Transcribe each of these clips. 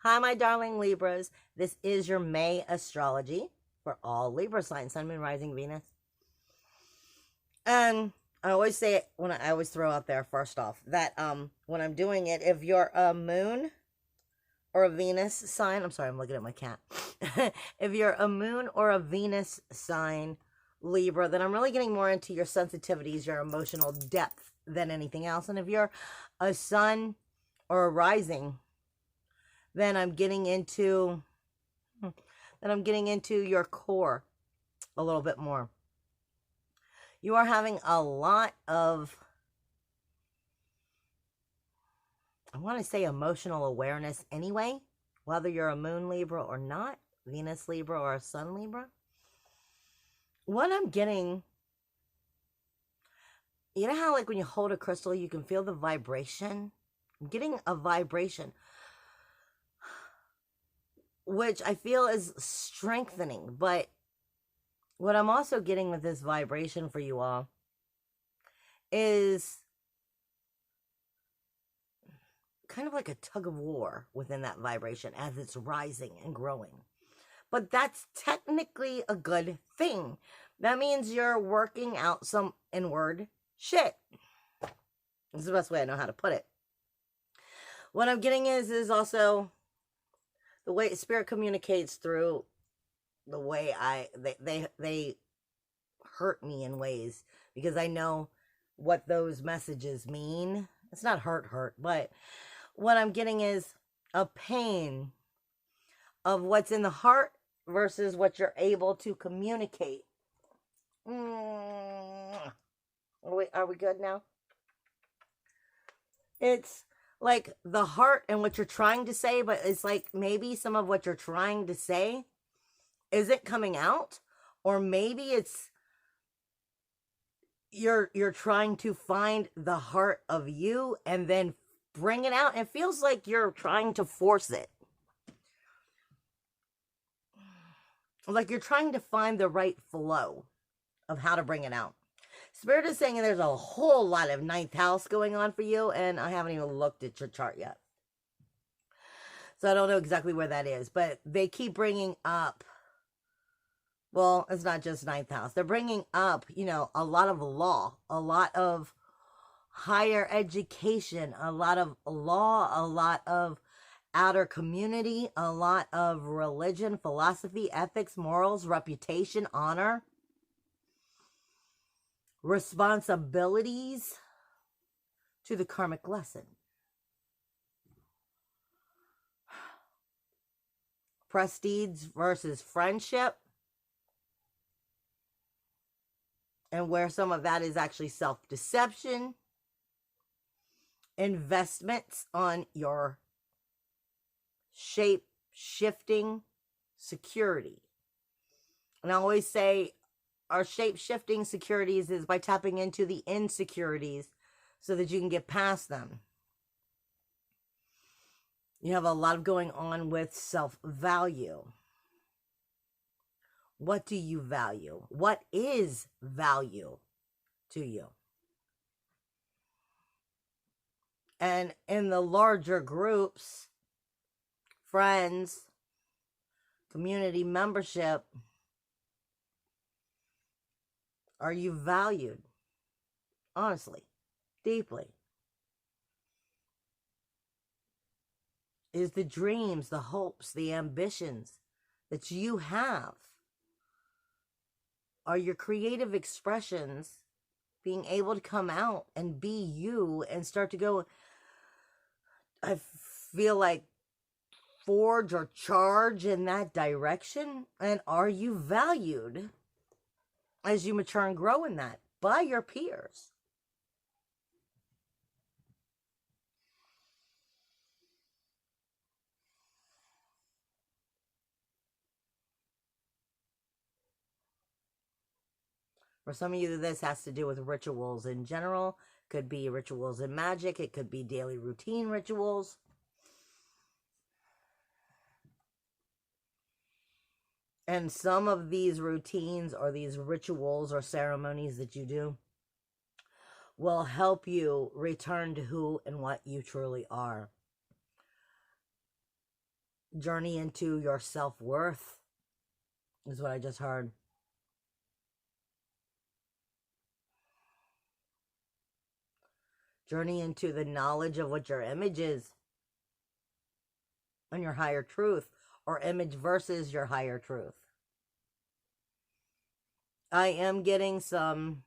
Hi, my darling Libras. This is your May astrology for all Libra signs, Sun, Moon, Rising, Venus. And I always say it when I always throw out there first off that when I'm doing it, if you're a Moon or a Venus sign, I'm sorry, I'm looking at my cat. If you're a Moon or a Venus sign, Libra, then I'm really getting more into your sensitivities, your emotional depth than anything else. And if you're a Sun or a Rising, then I'm getting into your core a little bit more. You are having a lot of, I want to say, emotional awareness anyway, whether you're a Moon Libra or not, Venus Libra or a Sun Libra. What I'm getting, you know how like when you hold a crystal, you can feel the vibration? I'm getting a vibration, which I feel is strengthening. But what I'm also getting with this vibration for you all is kind of like a tug of war within that vibration as it's rising and growing. But that's technically a good thing. That means you're working out some inward shit. This is the best way I know how to put it. What I'm getting is also the way Spirit communicates through the way they hurt me in ways, because I know what those messages mean. It's not hurt, but what I'm getting is a pain of what's in the heart versus what you're able to communicate. Are we good now? It's like the heart and what you're trying to say, but it's like maybe some of what you're trying to say isn't coming out, or maybe it's you're trying to find the heart of you and then bring it out. It feels like you're trying to force it. Like you're trying to find the right flow of how to bring it out. Spirit is saying there's a whole lot of 9th house going on for you, and I haven't even looked at your chart yet. So I don't know exactly where that is, but they keep bringing up, well, it's not just 9th house. They're bringing up, a lot of law, a lot of higher education, a lot of law, a lot of outer community, a lot of religion, philosophy, ethics, morals, reputation, honor, responsibilities to the karmic lesson. Prestige versus friendship. And where some of that is actually self-deception. Investments on your shape-shifting security. And I always say our shape-shifting securities is by tapping into the insecurities so that you can get past them. You have a lot going on with self-value. What do you value? What is value to you? And in the larger groups, friends, community membership, are you valued? Honestly, deeply. Is the dreams, the hopes, the ambitions that you have, are your creative expressions being able to come out and be you and start to go, I feel like, forge or charge in that direction? And are you valued as you mature and grow in that by your peers? For some of you, this has to do with rituals in general. Could be rituals in magic. It could be daily routine rituals. And some of these routines or these rituals or ceremonies that you do will help you return to who and what you truly are. journey into your self-worth is what I just heard. Journey into the knowledge of what your image is and your higher truth, or image versus your higher truth. I am getting some,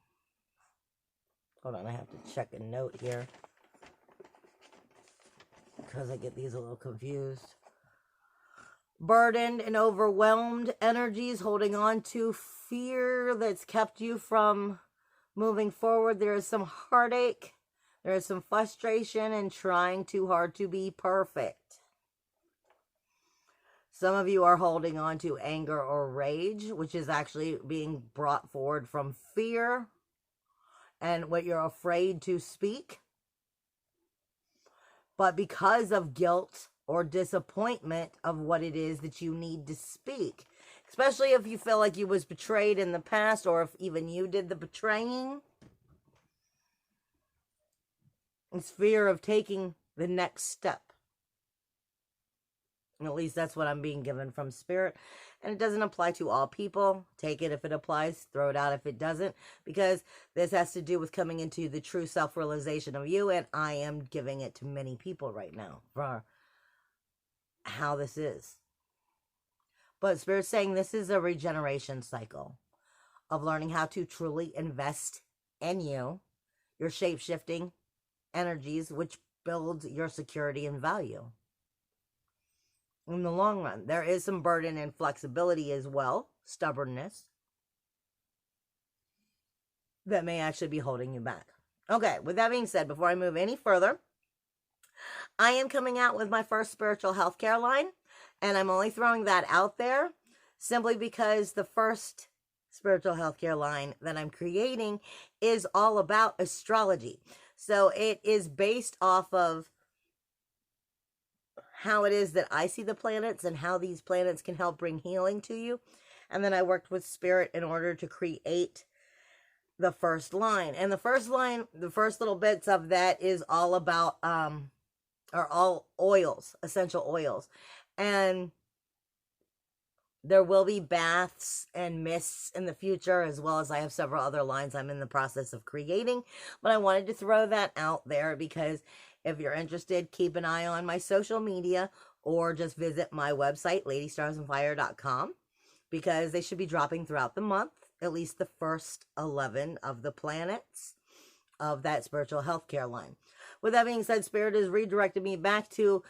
hold on, I have to check a note here because I get these a little confused. Burdened and overwhelmed energies, holding on to fear that's kept you from moving forward. There is some heartache. There is some frustration and trying too hard to be perfect. Some of you are holding on to anger or rage, which is actually being brought forward from fear and what you're afraid to speak. But because of guilt or disappointment of what it is that you need to speak, especially if you feel like you was betrayed in the past, or if even you did the betraying, it's fear of taking the next step. At least that's what I'm being given from Spirit. And it doesn't apply to all people. Take it if it applies. Throw it out if it doesn't. Because this has to do with coming into the true self-realization of you. And I am giving it to many people right now for how this is. But Spirit's saying this is a regeneration cycle of learning how to truly invest in you, your shape-shifting energies, which builds your security and value. In the long run, there is some burden and flexibility as well, stubbornness, that may actually be holding you back. Okay, with that being said, before I move any further, I am coming out with my first spiritual healthcare line, and I'm only throwing that out there simply because the first spiritual healthcare line that I'm creating is all about astrology. So it is based off of how it is that I see the planets and how these planets can help bring healing to you. And then I worked with Spirit in order to create the first line. And the first line, the first little bits of that is all about, are all oils, essential oils. And there will be baths and mists in the future, as well as I have several other lines I'm in the process of creating. But I wanted to throw that out there because if you're interested, keep an eye on my social media or just visit my website, ladystarsandfire.com, because they should be dropping throughout the month, at least the first 11 of the planets of that spiritual healthcare line. With that being said, Spirit has redirected me back to,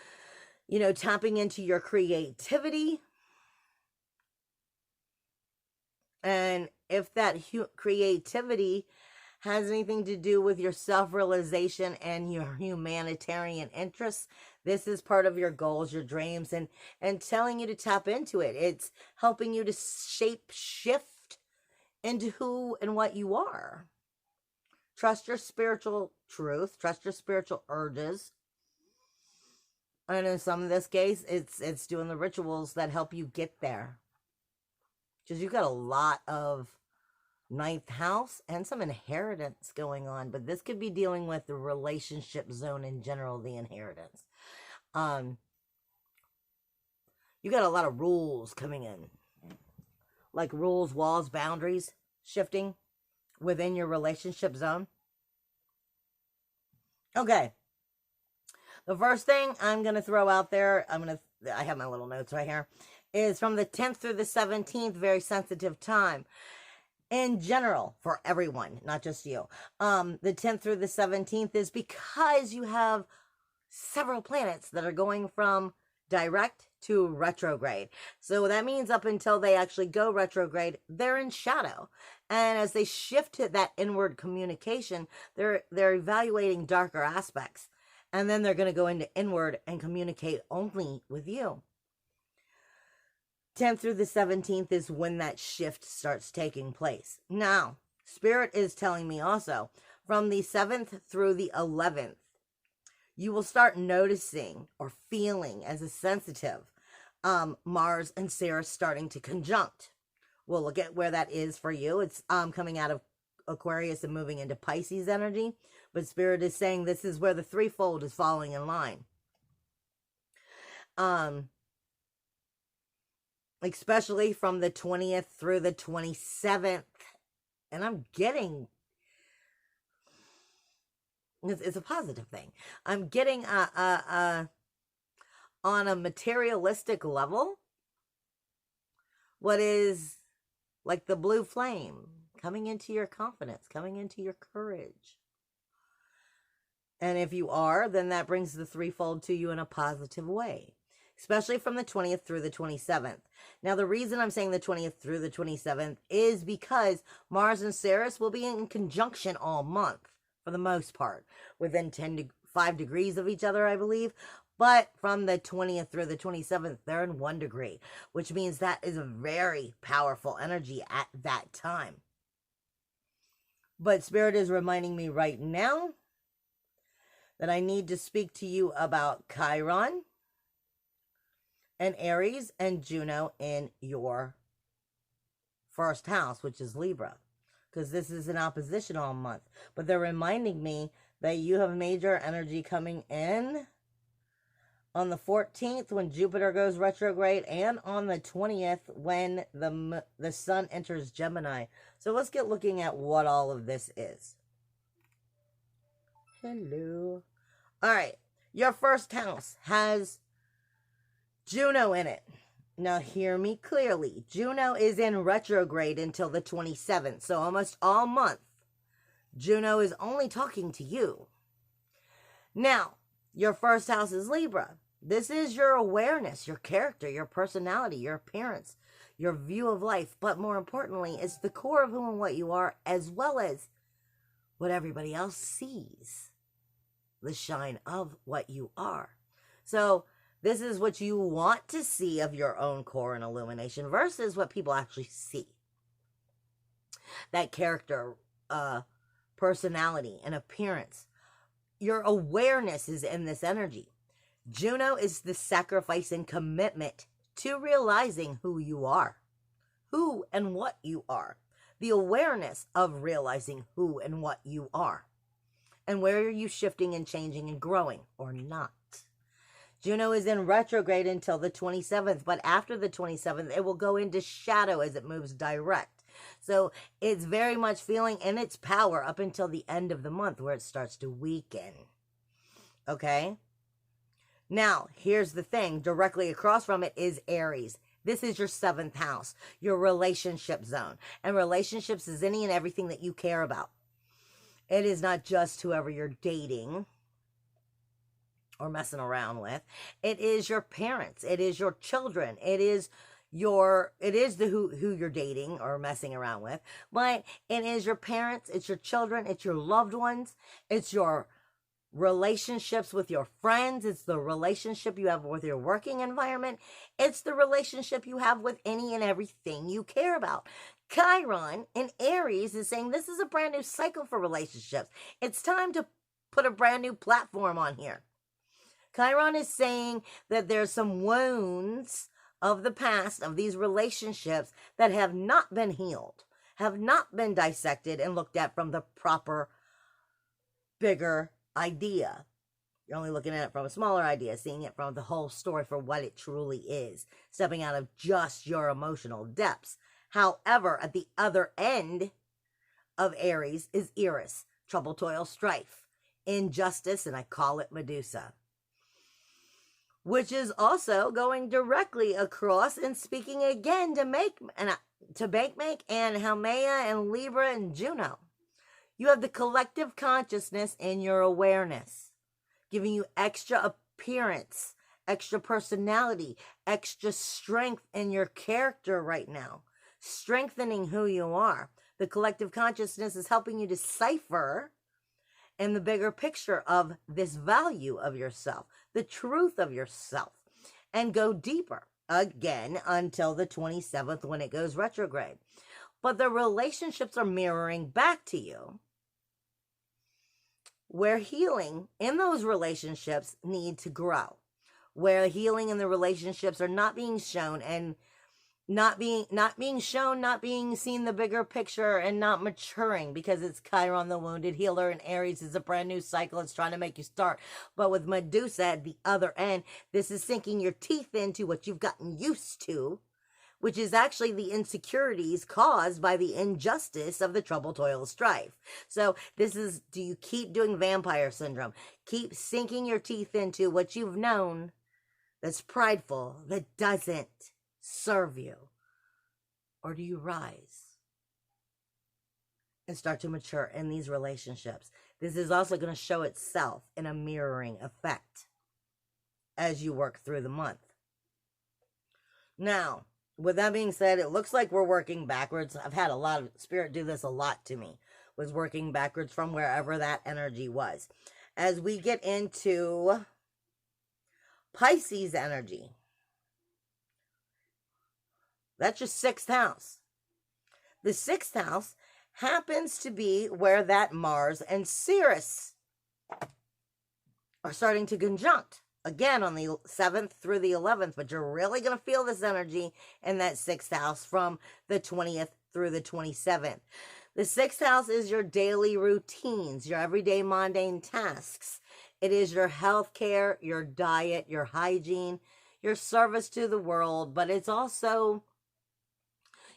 tapping into your creativity. And if that creativity has anything to do with your self-realization and your humanitarian interests, this is part of your goals, your dreams, and telling you to tap into it. It's helping you to shape shift into who and what you are. Trust your spiritual truth, trust your spiritual urges. And in some of this case, it's doing the rituals that help you get there. Because you've got a lot of ninth house and some inheritance going on, but this could be dealing with the relationship zone in general, the inheritance. You got a lot of rules coming in, like rules, walls, boundaries shifting within your relationship zone. Okay, the first thing I'm going to throw out there, I have my little notes right here, is from the 10th through the 17th, very sensitive time. In general, for everyone, not just you. The 10th through the 17th is because you have several planets that are going from direct to retrograde. So that means up until they actually go retrograde, they're in shadow. And as they shift to that inward communication, they're evaluating darker aspects. And then they're going to go into inward and communicate only with you. 10th through the 17th is when that shift starts taking place. Now, Spirit is telling me also, from the 7th through the 11th, you will start noticing or feeling as a sensitive, Mars and Ceres starting to conjunct. We'll look at where that is for you. It's coming out of Aquarius and moving into Pisces energy. But Spirit is saying this is where the threefold is falling in line. especially from the 20th through the 27th. And I'm getting, it's a positive thing. I'm getting on a materialistic level, what is like the blue flame coming into your confidence, coming into your courage. And if you are, then that brings the threefold to you in a positive way, especially from the 20th through the 27th. Now, the reason I'm saying the 20th through the 27th is because Mars and Ceres will be in conjunction all month, for the most part, within 5 degrees of each other, I believe. But from the 20th through the 27th, they're in 1 degree, which means that is a very powerful energy at that time. But Spirit is reminding me right now that I need to speak to you about Chiron and Aries and Juno in your first house, which is Libra, because this is an opposition all month. But they're reminding me that you have major energy coming in on the 14th when Jupiter goes retrograde, and on the 20th when the sun enters Gemini. So let's get looking at what all of this is. Hello. All right. Your first house has Juno in it. Now hear me clearly. Juno is in retrograde until the 27th. So almost all month, Juno is only talking to you. Now, your first house is Libra. This is your awareness, your character, your personality, your appearance, your view of life. But more importantly, it's the core of who and what you are, as well as what everybody else sees. The shine of what you are. So this is what you want to see of your own core and illumination versus what people actually see. That character, personality, and appearance. Your awareness is in this energy. Juno is the sacrifice and commitment to realizing who you are, who and what you are. The awareness of realizing who and what you are. And where are you shifting and changing and growing or not? Juno is in retrograde until the 27th, but after the 27th, it will go into shadow as it moves direct. So it's very much feeling in its power up until the end of the month where it starts to weaken. Okay? Now, here's the thing. Directly across from it is Aries. This is your 7th house, your relationship zone. And relationships is any and everything that you care about. It is not just whoever you're dating or messing around with. It is your parents. It is your children. It is who you're dating or messing around with. But it is your parents. It's your children. It's your loved ones. It's your relationships with your friends. It's the relationship you have with your working environment. It's the relationship you have with any and everything you care about. Chiron in Aries is saying this is a brand new cycle for relationships. It's time to put a brand new platform on here. Chiron is saying that there's some wounds of the past, of these relationships that have not been healed, have not been dissected and looked at from the proper, bigger idea. You're only looking at it from a smaller idea, seeing it from the whole story for what it truly is, stepping out of just your emotional depths. However, at the other end of Aries is Eris, trouble, toil, strife, injustice, and I call it Medusa, which is also going directly across and speaking again to make and Haumea and Libra and Juno. You have the collective consciousness in your awareness, giving you extra appearance, extra personality, extra strength in your character right now, strengthening who you are. The collective consciousness is helping you decipher in the bigger picture of this value of yourself, the truth of yourself, and go deeper again until the 27th when it goes retrograde. But the relationships are mirroring back to you, where healing in those relationships need to grow, where healing in the relationships are not being shown and not being seen the bigger picture and not maturing, because it's Chiron, the wounded healer, and Aries is a brand new cycle. It's trying to make you start. But with Medusa at the other end, this is sinking your teeth into what you've gotten used to, which is actually the insecurities caused by the injustice of the trouble, toil, strife. So this is, do you keep doing vampire syndrome? Keep sinking your teeth into what you've known that's prideful, that doesn't serve you? Or do you rise and start to mature in these relationships? This is also going to show itself in a mirroring effect as you work through the month. Now, with that being said, it looks like we're working backwards. I've had a lot of spirit do this a lot to me, was working backwards from wherever that energy was. As we get into Pisces energy, that's your 6th house. The 6th house happens to be where that Mars and Ceres are starting to conjunct. Again, on the 7th through the 11th, but you're really going to feel this energy in that 6th house from the 20th through the 27th. The 6th house is your daily routines, your everyday mundane tasks. It is your health care, your diet, your hygiene, your service to the world, but it's also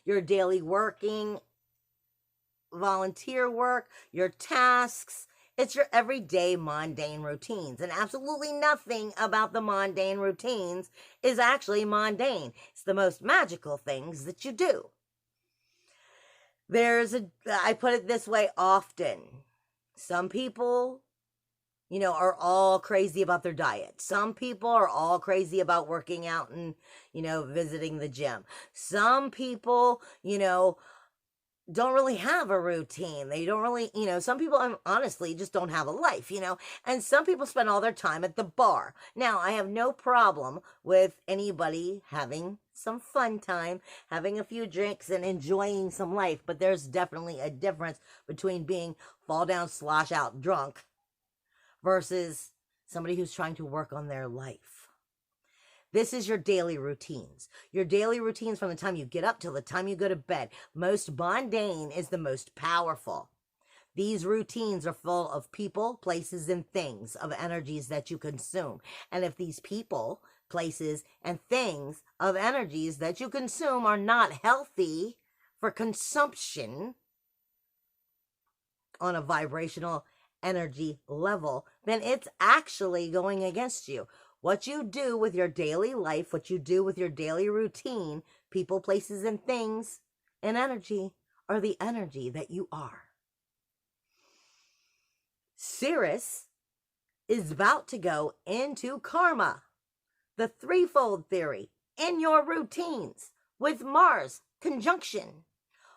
your daily working, volunteer work, your tasks. It's your everyday mundane routines, and absolutely nothing about the mundane routines is actually mundane. It's the most magical things that you do. I put it this way often. Some people, are all crazy about their diet. Some people are all crazy about working out and, visiting the gym. Some people, don't really have a routine. They don't really, some people honestly just don't have a life, and some people spend all their time at the bar. Now, I have no problem with anybody having some fun time, having a few drinks and enjoying some life, but there's definitely a difference between being fall down, slosh out drunk versus somebody who's trying to work on their life. This is your daily routines. Your daily routines from the time you get up till the time you go to bed. Most mundane is the most powerful. These routines are full of people, places, and things, of energies that you consume. And if these people, places, and things of energies that you consume are not healthy for consumption on a vibrational energy level, then it's actually going against you. What you do with your daily life, what you do with your daily routine, people, places, and things, and energy are the energy that you are. Ceres is about to go into karma, the threefold theory, in your routines with Mars conjunction.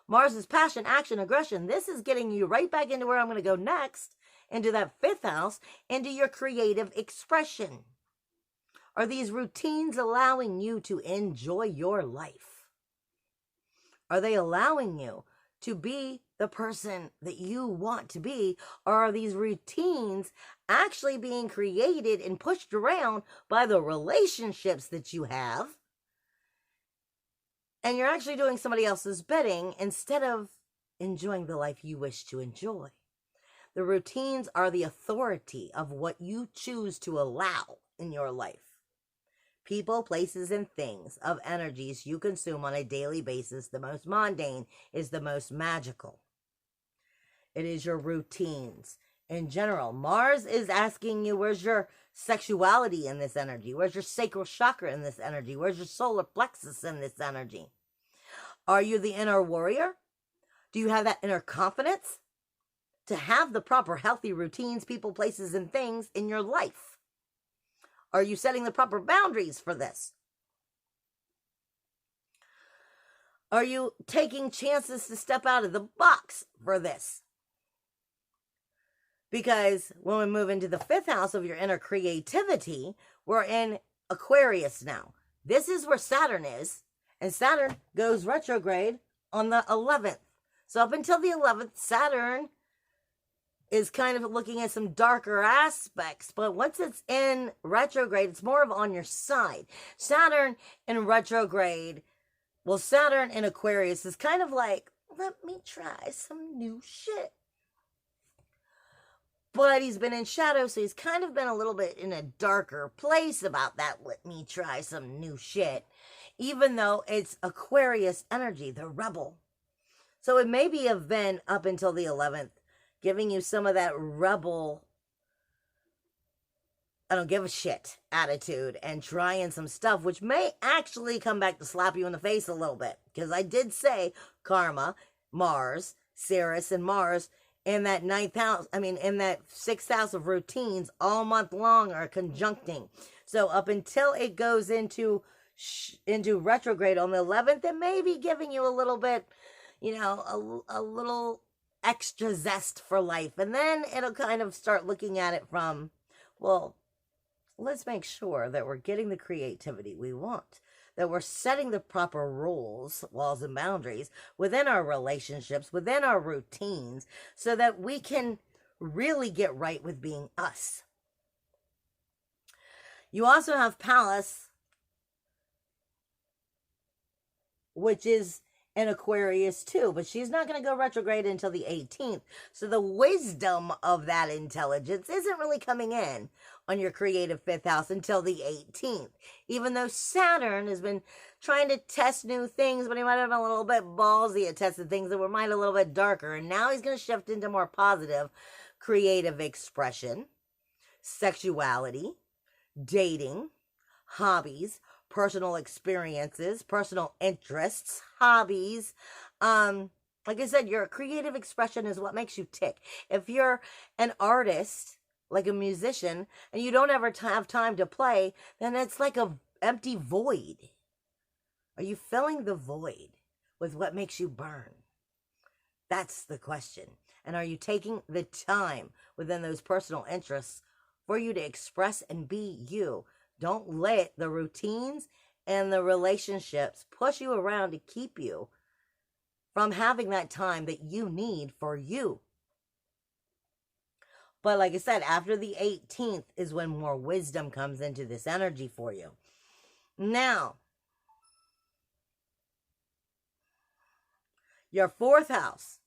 Mars is passion, action, aggression. This is getting you right back into where I'm going to go next, into that 5th house, into your creative expression. Are these routines allowing you to enjoy your life? Are they allowing you to be the person that you want to be? Or are these routines actually being created and pushed around by the relationships that you have? And you're actually doing somebody else's bidding instead of enjoying the life you wish to enjoy. The routines are the authority of what you choose to allow in your life. People, places, and things of energies you consume on a daily basis, the most mundane is the most magical. It is your routines. In general, Mars is asking you, where's your sexuality in this energy? Where's your sacral chakra in this energy? Where's your solar plexus in this energy? Are you the inner warrior? Do you have that inner confidence to have the proper healthy routines, people, places, and things in your life? Are you setting the proper boundaries for this? Are you taking chances to step out of the box for this? Because when we move into the 5th house of your inner creativity, we're in Aquarius now. This is where Saturn is, and Saturn goes retrograde on the 11th. So up until the 11th, Saturn is kind of looking at some darker aspects, but once it's in retrograde, it's more of on your side. Saturn in retrograde, Saturn in Aquarius is kind of like, let me try some new shit. But he's been in shadow, so he's kind of been a little bit in a darker place about that. Let me try some new shit. Even though it's Aquarius energy, the rebel. So it may be a event up until the 11th, giving you some of that rebel, I don't give a shit attitude and trying some stuff, which may actually come back to slap you in the face a little bit. Because I did say karma, Mars, Ceres, and Mars in that in that 6th house of routines all month long are conjuncting. So up until it goes into retrograde on the 11th, it may be giving you a little bit, a little extra zest for life. And then it'll kind of start looking at it from, well, let's make sure that we're getting the creativity we want, that we're setting the proper rules, walls, and boundaries within our relationships, within our routines, so that we can really get right with being us. You also have Pallas, which is in Aquarius too, but she's not going to go retrograde until the 18th. So the wisdom of that intelligence isn't really coming in on your creative 5th house until the 18th. Even though Saturn has been trying to test new things, but he might have been a little bit ballsy at testing things that were a little bit darker. And now he's going to shift into more positive creative expression, sexuality, dating, hobbies, personal experiences, personal interests, hobbies. Like I said, your creative expression is what makes you tick. If you're an artist, like a musician, and you don't ever have time to play, then it's like a empty void. Are you filling the void with what makes you burn? That's the question. And are you taking the time within those personal interests for you to express and be you? Don't let the routines and the relationships push you around to keep you from having that time that you need for you. But like I said, after the 18th is when more wisdom comes into this energy for you. Now, your 4th house.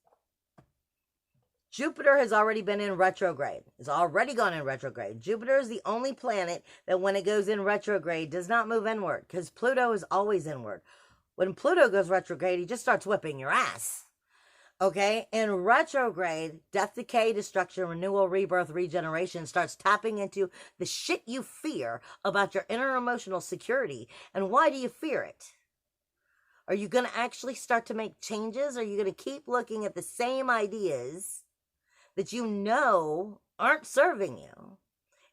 Jupiter has already been in retrograde. It's already gone in retrograde. Jupiter is the only planet that when it goes in retrograde does not move inward, because Pluto is always inward. When Pluto goes retrograde, he just starts whipping your ass. Okay? In retrograde, death, decay, destruction, renewal, rebirth, regeneration starts tapping into the shit you fear about your inner emotional security. And why do you fear it? Are you going to actually start to make changes? Or are you going to keep looking at the same ideas that you know aren't serving you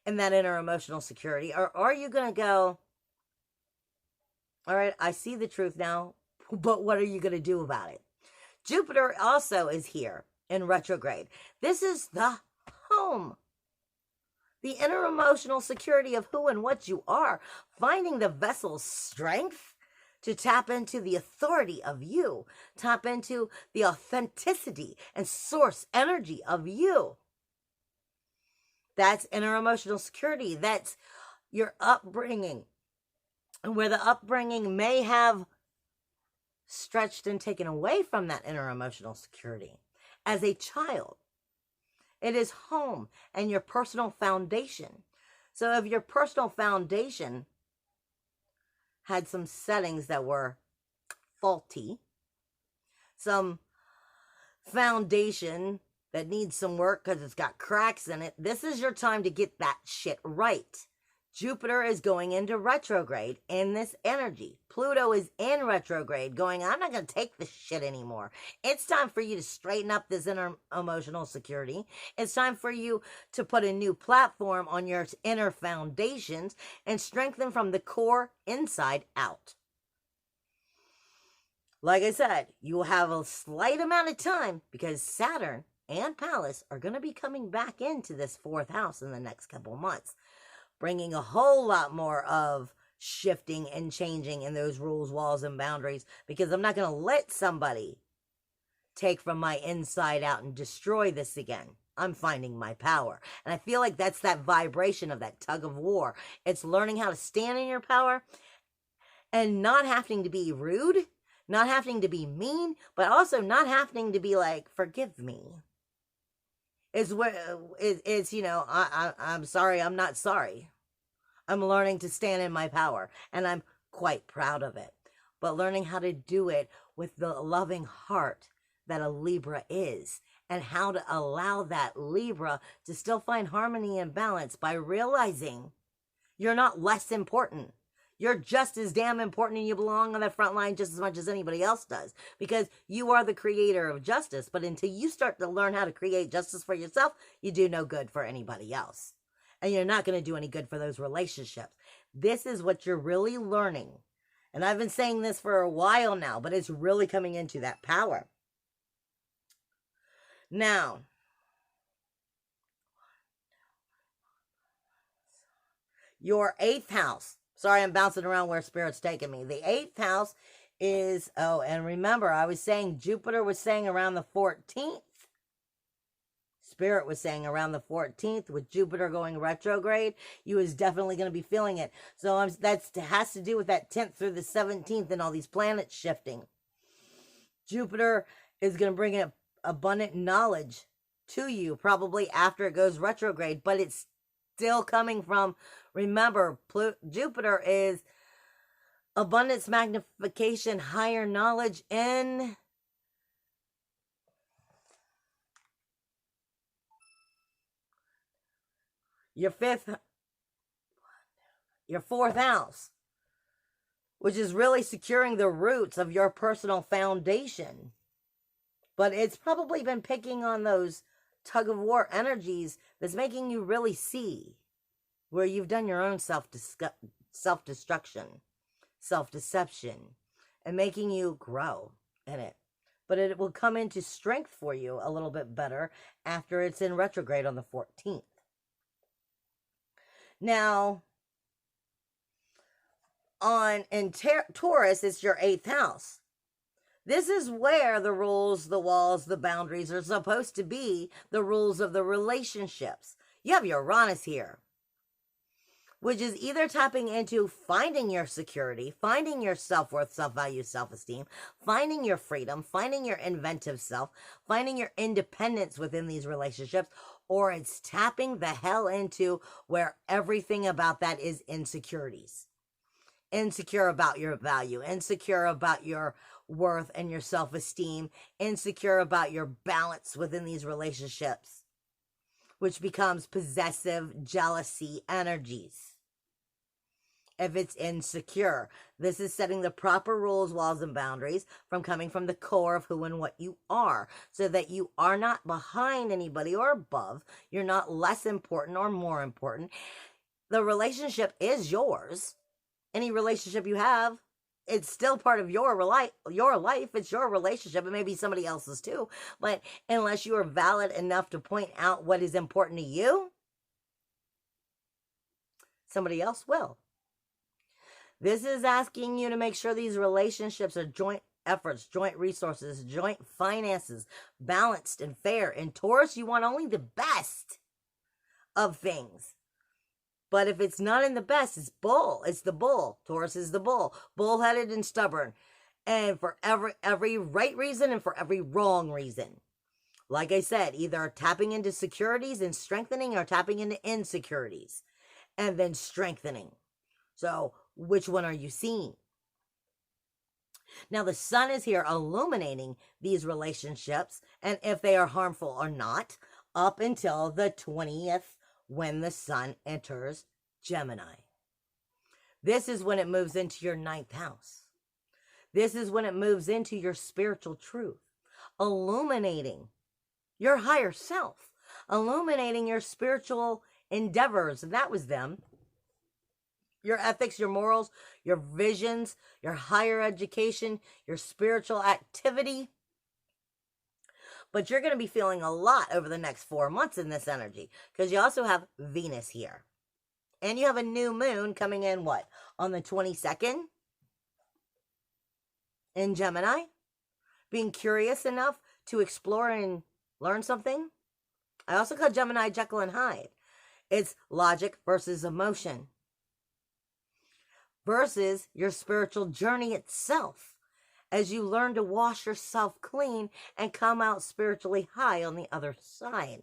in that inner emotional security? Or are you going to go, all right, I see the truth now, but what are you going to do about it? Jupiter also is here in retrograde. This is the home, the inner emotional security of who and what you are, finding the vessel's strength to tap into the authority of you, tap into the authenticity and source energy of you. That's inner emotional security. That's your upbringing, and where the upbringing may have stretched and taken away from that inner emotional security. As a child, it is home and your personal foundation. So if your personal foundation had some settings that were faulty, some foundation that needs some work because it's got cracks in it, this is your time to get that shit right. Jupiter is going into retrograde in this energy. Pluto is in retrograde going, I'm not going to take this shit anymore. It's time for you to straighten up this inner emotional security. It's time for you to put a new platform on your inner foundations and strengthen from the core inside out. Like I said, you will have a slight amount of time because Saturn and Pallas are going to be coming back into this 4th house in the next couple months, bringing a whole lot more of shifting and changing in those rules, walls, and boundaries, because I'm not going to let somebody take from my inside out and destroy this again. I'm finding my power. And I feel like that's that vibration of that tug of war. It's learning how to stand in your power and not having to be rude, not having to be mean, but also not having to be like, forgive me. Is where it's, you know, I'm sorry, I'm not sorry. I'm learning to stand in my power, and I'm quite proud of it. But learning how to do it with the loving heart that a Libra is, and how to allow that Libra to still find harmony and balance by realizing you're not less important. You're just as damn important, and you belong on the front line just as much as anybody else does, because you are the creator of justice. But until you start to learn how to create justice for yourself, you do no good for anybody else. And you're not going to do any good for those relationships. This is what you're really learning. And I've been saying this for a while now, but it's really coming into that power. Now, your 8th house. Sorry, I'm bouncing around where Spirit's taking me. The 8th house is, oh, and remember, I was saying Jupiter was saying around the 14th. Spirit was saying around the 14th, with Jupiter going retrograde, you was definitely going to be feeling it. So that has to do with that 10th through the 17th and all these planets shifting. Jupiter is going to bring in abundant knowledge to you, probably after it goes retrograde, but it's still coming from, remember, Jupiter is abundance, magnification, higher knowledge, and your 4th house, which is really securing the roots of your personal foundation. But it's probably been picking on those tug of war energies that's making you really see where you've done your own self-destruction, self-deception, and making you grow in it. But it will come into strength for you a little bit better after it's in retrograde on the 14th. Now, in Taurus, it's your 8th house. This is where the rules, the walls, the boundaries are supposed to be, the rules of the relationships. You have Uranus here, which is either tapping into finding your security, finding your self-worth, self-value, self-esteem, finding your freedom, finding your inventive self, finding your independence within these relationships, or it's tapping the hell into where everything about that is insecurities. Insecure about your value, insecure about your worth and your self-esteem, insecure about your balance within these relationships, which becomes possessive jealousy energies. If it's insecure, this is setting the proper rules, walls, and boundaries from coming from the core of who and what you are, so that you are not behind anybody or above. You're not less important or more important. The relationship is yours. Any relationship you have, it's still part of your life. It's your relationship. It may be somebody else's too. But unless you are valid enough to point out what is important to you, somebody else will. This is asking you to make sure these relationships are joint efforts, joint resources, joint finances, balanced and fair. In Taurus, you want only the best of things. But if it's not in the best, it's bull. It's the bull. Taurus is the bull. Bullheaded and stubborn. And for every right reason and for every wrong reason. Like I said, either tapping into securities and strengthening, or tapping into insecurities and then strengthening. So which one are you seeing? Now the sun is here illuminating these relationships, and if they are harmful or not, up until the 20th, when the sun enters Gemini. This is when it moves into your 9th house. This is when it moves into your spiritual truth, illuminating your higher self, illuminating your spiritual endeavors. And that was them. Your ethics, your morals, your visions, your higher education, your spiritual activity. But you're going to be feeling a lot over the next 4 months in this energy, because you also have Venus here. And you have a new moon coming in, what, on the 22nd? In Gemini? Being curious enough to explore and learn something. I also call Gemini Jekyll and Hyde. It's logic versus emotion. Versus your spiritual journey itself, as you learn to wash yourself clean and come out spiritually high on the other side.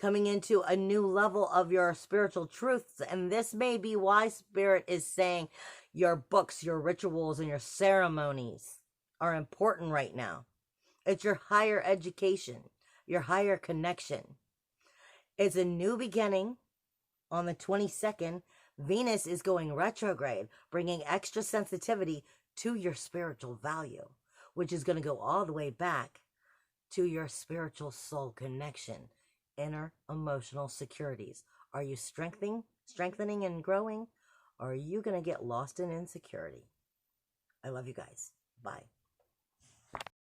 coming into a new level of your spiritual truths. And this may be why Spirit is saying your books, your rituals, and your ceremonies are important right now. It's your higher education, your higher connection. It's a new beginning. On the 22nd, Venus is going retrograde, bringing extra sensitivity to your spiritual value, which is going to go all the way back to your spiritual soul connection, inner emotional securities. Are you strengthening and growing, or are you going to get lost in insecurity? I love you guys. Bye.